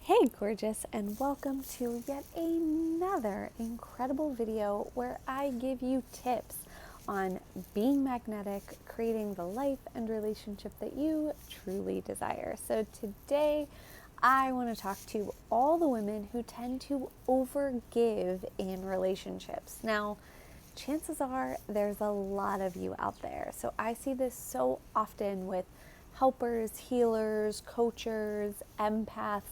Hey gorgeous, and welcome to yet another incredible video where I give you tips on being magnetic, creating the life and relationship that you truly desire. So today I want to talk to all the women who tend to overgive in relationships. Now, chances are there's a lot of you out there. So I see this so often with helpers, healers, coachers, empaths,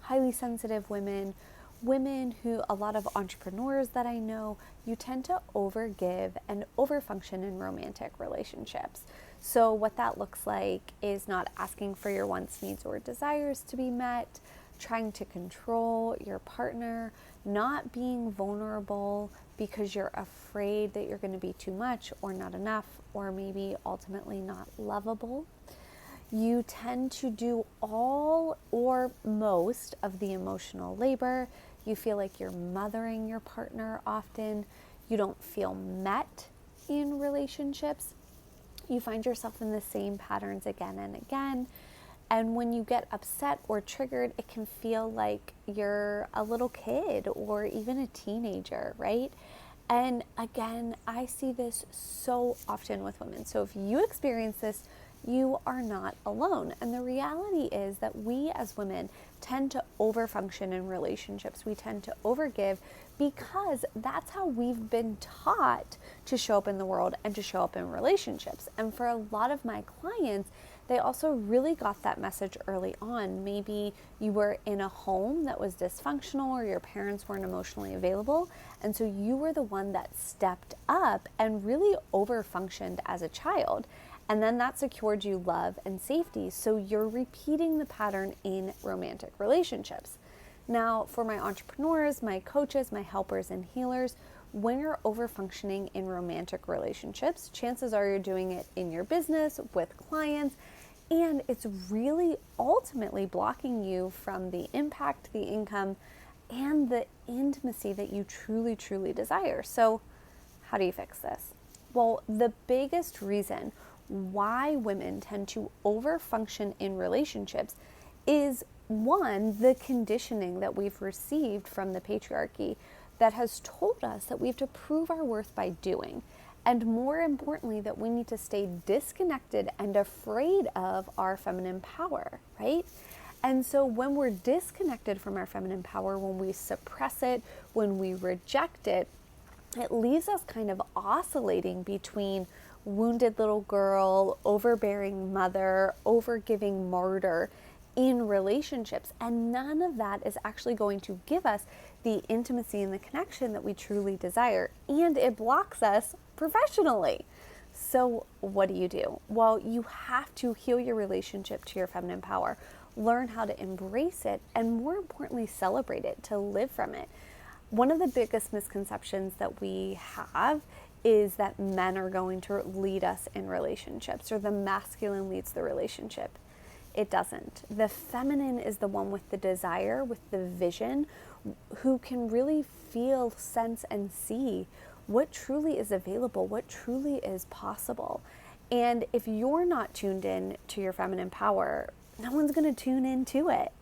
highly sensitive women, women who, a lot of entrepreneurs that I know, you tend to overgive and overfunction in romantic relationships. So what that looks like is not asking for your wants, needs, or desires to be met, trying to control your partner, not being vulnerable because you're afraid that you're going to be too much or not enough, or maybe ultimately not lovable. You tend to do all or most of the emotional labor. You feel like you're mothering your partner often. You don't feel met in relationships. You find yourself in the same patterns again and again. And when you get upset or triggered, it can feel like you're a little kid or even a teenager, right? And again, I see this so often with women. So if you experience this, you are not alone. And the reality is that we as women tend to overfunction in relationships. We tend to overgive because that's how we've been taught to show up in the world and to show up in relationships. And for a lot of my clients, they also really got that message early on. Maybe you were in a home that was dysfunctional or your parents weren't emotionally available. And so you were the one that stepped up and really overfunctioned as a child. And then that secured you love and safety. So you're repeating the pattern in romantic relationships. Now, for my entrepreneurs, my coaches, my helpers and healers, when you're overfunctioning in romantic relationships, chances are you're doing it in your business with clients, and it's really ultimately blocking you from the impact, the income, and the intimacy that you truly, truly desire. So how do you fix this? Well, the biggest reason why women tend to overfunction in relationships is, one, the conditioning that we've received from the patriarchy that has told us that we have to prove our worth by doing. And more importantly, that we need to stay disconnected and afraid of our feminine power, right? And so when we're disconnected from our feminine power, when we suppress it, when we reject it, it leaves us kind of oscillating between wounded little girl, overbearing mother, overgiving martyr in relationships. And none of that is actually going to give us the intimacy and the connection that we truly desire. And it blocks us professionally. So what do? Well, you have to heal your relationship to your feminine power, learn how to embrace it, and more importantly, celebrate it, to live from it. One of the biggest misconceptions that we have is that men are going to lead us in relationships, or the masculine leads the relationship. It doesn't. The feminine is the one with the desire, with the vision, who can really feel, sense, and see what truly is available, what truly is possible. And if you're not tuned in to your feminine power, no one's going to tune into it.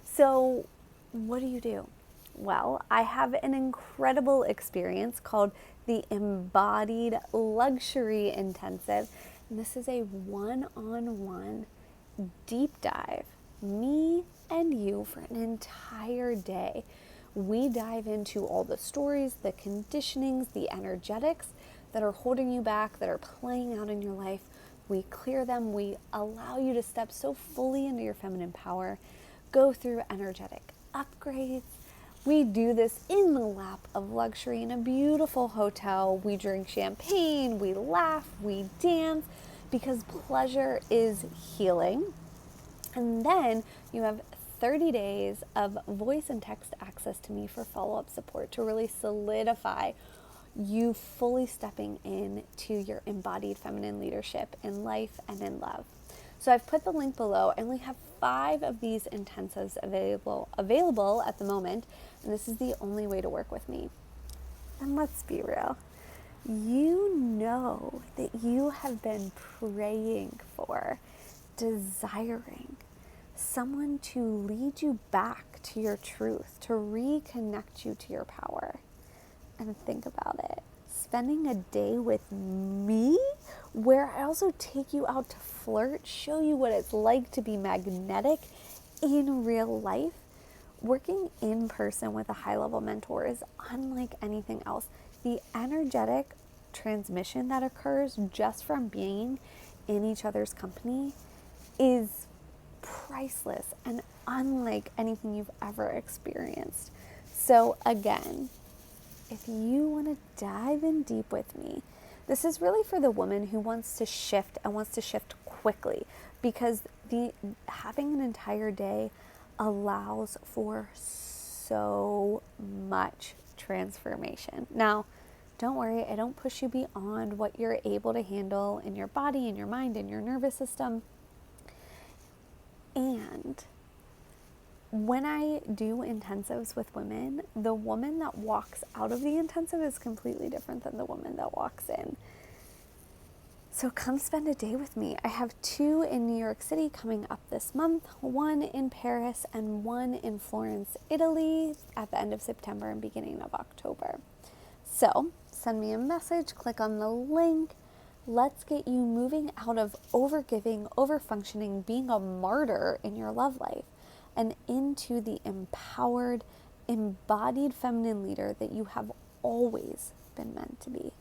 So what do? Well, I have an incredible experience called the Embodied Luxury Intensive. And this is a one-on-one deep dive, me and you, for an entire day. We dive into all the stories, the conditionings, the energetics that are holding you back, that are playing out in your life. We clear them. We allow you to step so fully into your feminine power, go through energetic upgrades. We do this in the lap of luxury in a beautiful hotel. We drink champagne, we laugh, we dance, because pleasure is healing. And then you have 30 days of voice and text access to me for follow-up support to really solidify you fully stepping into your embodied feminine leadership in life and in love. So I've put the link below. I only have 5 of these intensives available at the moment, and this is the only way to work with me. And let's be real. You know that you have been praying for, desiring someone to lead you back to your truth, to reconnect you to your power. And think about it. Spending a day with me where I also take you out to flirt, show you what it's like to be magnetic in real life. Working in person with a high-level mentor is unlike anything else. The energetic transmission that occurs just from being in each other's company is priceless and unlike anything you've ever experienced. So again, if you want to dive in deep with me, this is really for the woman who wants to shift and wants to shift quickly, because having an entire day allows for so much transformation. Now, don't worry, I don't push you beyond what you're able to handle in your body, in your mind, in your nervous system. And when I do intensives with women, the woman that walks out of the intensive is completely different than the woman that walks in. So come spend a day with me. I have 2 in New York City coming up this month, 1 in Paris and 1 in Florence, Italy at the end of September and beginning of October. So send me a message, click on the link. Let's get you moving out of overgiving, overfunctioning, being a martyr in your love life, and into the empowered, embodied feminine leader that you have always been meant to be.